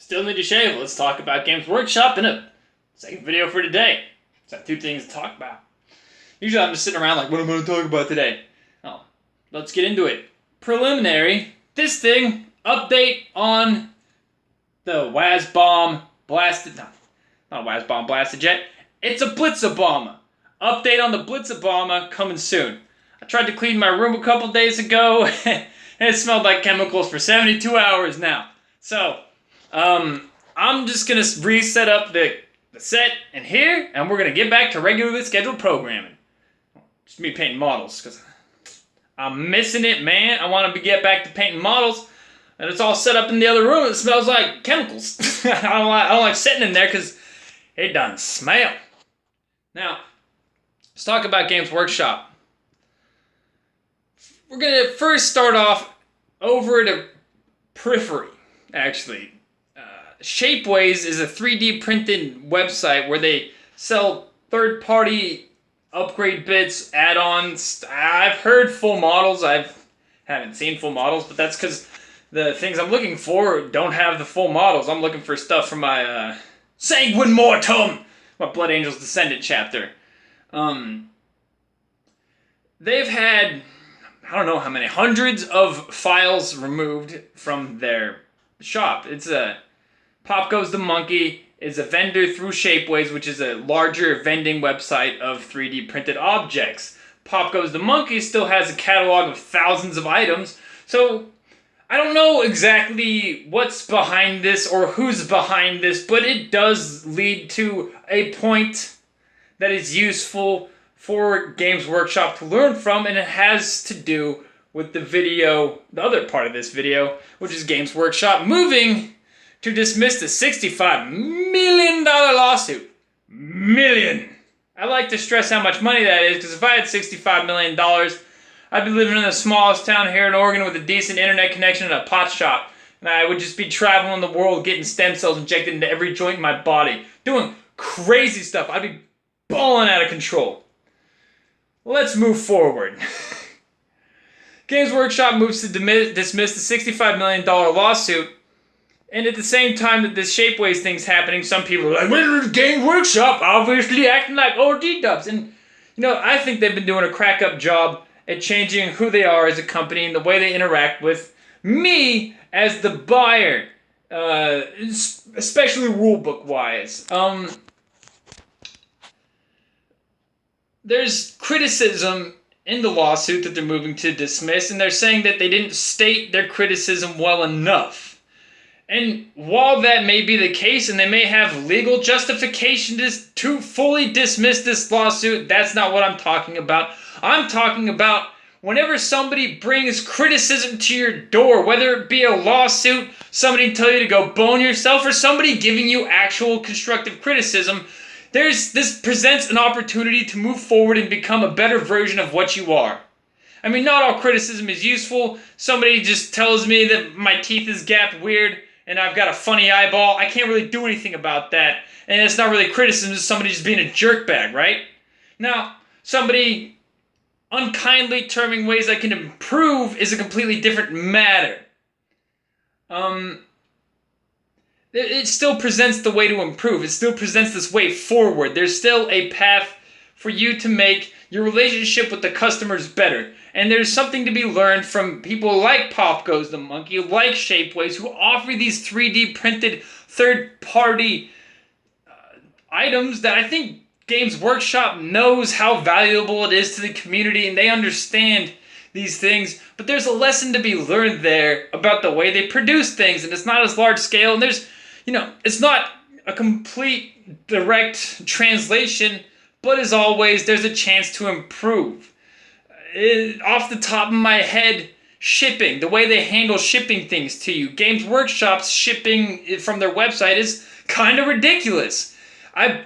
Still need to shave. Let's talk about Games Workshop in a second video for today. So I have two things to talk about. Usually I'm just sitting around like, what am I going to talk about today? Oh, let's get into it. Preliminary, this thing, update on the WASBomb blasted, no, not WASBomb blasted jet. It's a Blitzabomber. Update on the Blitzabomber coming soon. I tried to clean my room a couple days ago and it smelled like chemicals for 72 hours now. So, I'm just going to reset up the set in here, and we're going to get back to regularly scheduled programming. Just me painting models, because I'm missing it, man. I want to get back to painting models, and it's all set up in the other room. It smells like chemicals. I don't like sitting in there, because it doesn't smell. Now, let's talk about Games Workshop. We're going to first start off over at a periphery, actually. Shapeways is a 3D printed website where they sell third-party upgrade bits, add-ons. I've heard full models. I haven't seen full models, but that's because the things I'm looking for don't have the full models. I'm looking for stuff for my Sanguine Mortum, my Blood Angels Descendant chapter. They've had, I don't know how many, hundreds of files removed from their shop. It's a Pop Goes the Monkey is a vendor through Shapeways, which is a larger vending website of 3D printed objects. Pop Goes the Monkey still has a catalog of thousands of items, so I don't know exactly what's behind this or who's behind this, but it does lead to a point that is useful for Games Workshop to learn from, and it has to do with the video, the other part of this video, which is Games Workshop moving to dismiss the $65 million lawsuit. Million. I like to stress how much money that is, because if I had $65 million, I'd be living in the smallest town here in Oregon with a decent internet connection and a pot shop. And I would just be traveling the world getting stem cells injected into every joint in my body. Doing crazy stuff. I'd be balling out of control. Let's move forward. Games Workshop moves to dismiss the $65 million lawsuit. And at the same time that this Shapeways thing's happening, some people are like, well, Games Workshop obviously acting like OD dubs. And, you know, I think they've been doing a crack-up job at changing who they are as a company and the way they interact with me as the buyer, especially rulebook-wise. There's criticism in the lawsuit that they're moving to dismiss, and they're saying that they didn't state their criticism well enough. And while that may be the case, and they may have legal justification to fully dismiss this lawsuit, that's not what I'm talking about. I'm talking about whenever somebody brings criticism to your door, whether it be a lawsuit, somebody tell you to go bone yourself, or somebody giving you actual constructive criticism, this presents an opportunity to move forward and become a better version of what you are. I mean, not all criticism is useful. Somebody just tells me that my teeth is gapped weird and I've got a funny eyeball. I can't really do anything about that. And it's not really criticism, it's somebody just being a jerkbag, right? Now, somebody unkindly terming ways I can improve is a completely different matter. It still presents the way to improve. It still presents this way forward. There's still a path for you to make your relationship with the customers better. And there's something to be learned from people like Pop Goes the Monkey, like Shapeways, who offer these 3D printed third-party items that I think Games Workshop knows how valuable it is to the community, and they understand these things. But there's a lesson to be learned there about the way they produce things, and it's not as large scale, and there's, you know, it's not a complete direct translation, but as always, there's a chance to improve. Off the top of my head, shipping, the way they handle shipping things to you. Games Workshop's shipping from their website is kind of ridiculous. I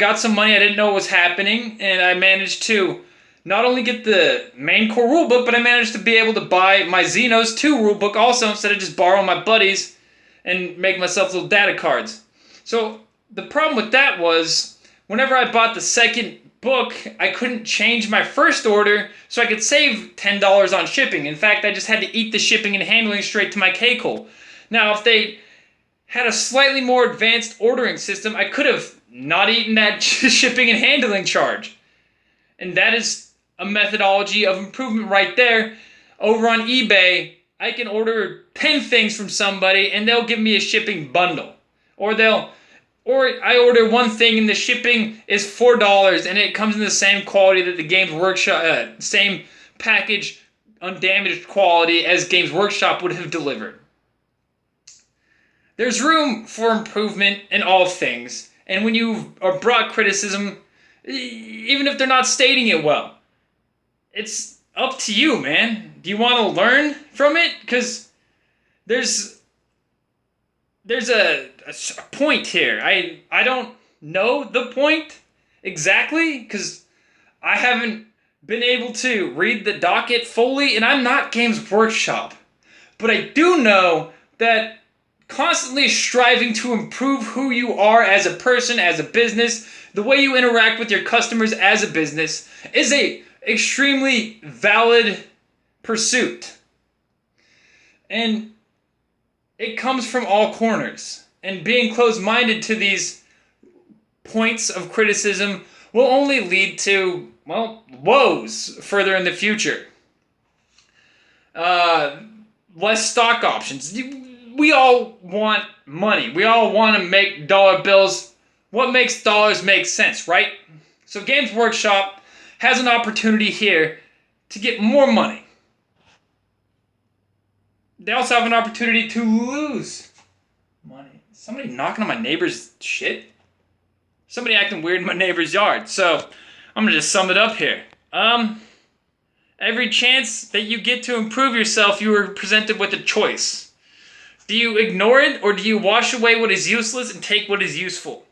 got some money, I didn't know what was happening, and I managed to not only get the main core rulebook, but I managed to be able to buy my Xenos 2 rulebook also, instead of just borrowing my buddies and make myself little data cards. So the problem with that was, whenever I bought the second book, I couldn't change my first order, so I could save $10 on shipping. In fact, I just had to eat the shipping and handling straight to my K-Cole. Now, if they had a slightly more advanced ordering system, I could have not eaten that shipping and handling charge. And that is a methodology of improvement right there. Over on eBay, I can order 10 things from somebody and they'll give me a shipping bundle. Or I order one thing and the shipping is $4 and it comes in the same quality that the Games Workshop, same package, undamaged quality as Games Workshop would have delivered. There's room for improvement in all things, and when you are brought criticism, even if they're not stating it well, it's up to you, man. Do you want to learn from it? Because there's a point here. I don't know the point exactly, because I haven't been able to read the docket fully, and I'm not Games Workshop. But I do know that constantly striving to improve who you are as a person, as a business, the way you interact with your customers as a business is a extremely valid pursuit. And it comes from all corners. And being closed-minded to these points of criticism will only lead to, well, woes further in the future. Less stock options. We all want money. We all want to make dollar bills. What makes dollars make sense, right? So Games Workshop has an opportunity here to get more money. They also have an opportunity to lose money. Somebody knocking on my neighbor's shit? Somebody acting weird in my neighbor's yard. So I'm going to just sum it up here. Every chance that you get to improve yourself, you are presented with a choice. Do you ignore it, or do you wash away what is useless and take what is useful?